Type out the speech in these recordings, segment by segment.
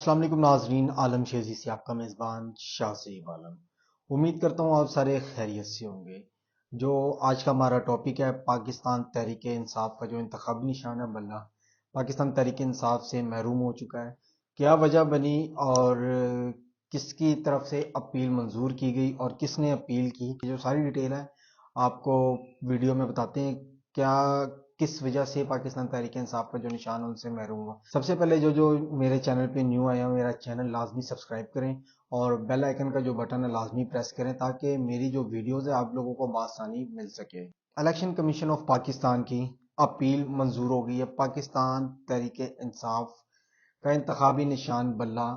السلام علیکم ناظرین، عالم شیزی سے آپ کا میزبان شاہ زیب عالم۔ امید کرتا ہوں آپ سارے خیریت سے ہوں گے۔ جو آج کا ہمارا ٹاپک ہے، پاکستان تحریک انصاف کا جو انتخابی نشان ہے بلہ، پاکستان تحریک انصاف سے محروم ہو چکا ہے۔ کیا وجہ بنی اور کس کی طرف سے اپیل منظور کی گئی اور کس نے اپیل کی، جو ساری ڈیٹیل ہے آپ کو ویڈیو میں بتاتے ہیں۔ کیا کس وجہ سے پاکستان تحریک انصاف کا جو نشان ان سے محروم ہوا۔ سب سے پہلے جو میرے چینل پہ نیو آیا ہوں، میرا چینل لازمی سبسکرائب کریں اور بیل آئیکن کا جو بٹن ہے لازمی پریس کریں تاکہ میری جو ویڈیوز ہے آپ لوگوں کو بآسانی مل سکے۔ الیکشن کمیشن آف پاکستان کی اپیل منظور ہو گئی ہے۔ پاکستان تحریک انصاف کا انتخابی نشان بلہ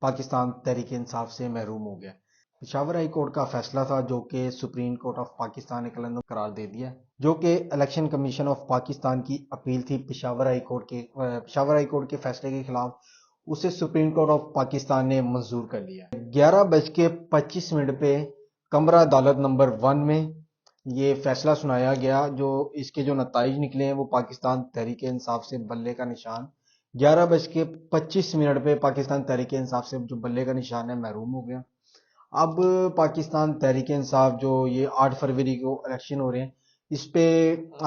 پاکستان تحریک انصاف سے محروم ہو گیا۔ پشاور ہائی کورٹ کا فیصلہ تھا جو کہ سپریم کورٹ آف پاکستان نے کلندر قرار دے دیا، جو کہ الیکشن کمیشن آف پاکستان کی اپیل تھی پشاور ہائی کورٹ کے فیصلے کے خلاف، اسے سپریم کورٹ آف پاکستان نے منظور کر لیا۔ 11:25 پہ کمرہ عدالت نمبر 1 میں یہ فیصلہ سنایا گیا۔ جو اس کے جو نتائج نکلے ہیں وہ پاکستان تحریک انصاف سے بلے کا نشان 11:25 پہ پاکستان تحریک انصاف سے جو بلے کا نشان ہے محروم ہو گیا۔ اب پاکستان تحریک انصاف جو یہ 8 فروری کو الیکشن ہو رہے ہیں، اس پہ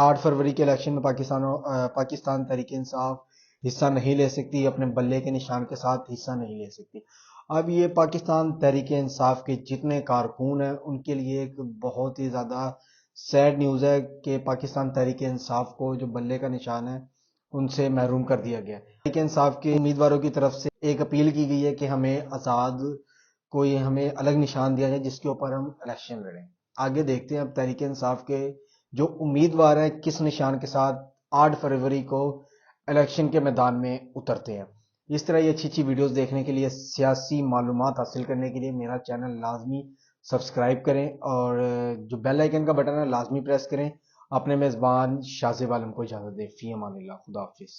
8 فروری کے الیکشن میں پاکستان تحریک انصاف حصہ نہیں لے سکتی، اپنے بلے کے نشان کے ساتھ حصہ نہیں لے سکتی۔ اب یہ پاکستان تحریک انصاف کے جتنے کارکن ہیں ان کے لیے ایک بہت ہی زیادہ سیڈ نیوز ہے کہ پاکستان تحریک انصاف کو جو بلے کا نشان ہے ان سے محروم کر دیا گیا۔ تحریک انصاف کے امیدواروں کی طرف سے ایک اپیل کی گئی ہے کہ ہمیں ہمیں الگ نشان دیا جائے جس کے اوپر ہم الیکشن لڑیں۔ آگے دیکھتے ہیں اب تحریک انصاف کے جو امیدوار ہیں کس نشان کے ساتھ 8 فروری کو الیکشن کے میدان میں اترتے ہیں۔ اس طرح یہ اچھی ویڈیوز دیکھنے کے لیے، سیاسی معلومات حاصل کرنے کے لیے میرا چینل لازمی سبسکرائب کریں اور جو بیل آئیکن کا بٹن ہے لازمی پریس کریں۔ اپنے میزبان شاہ زیب عالم کو اجازت دیں۔ فی امان اللہ، خدا حافظ۔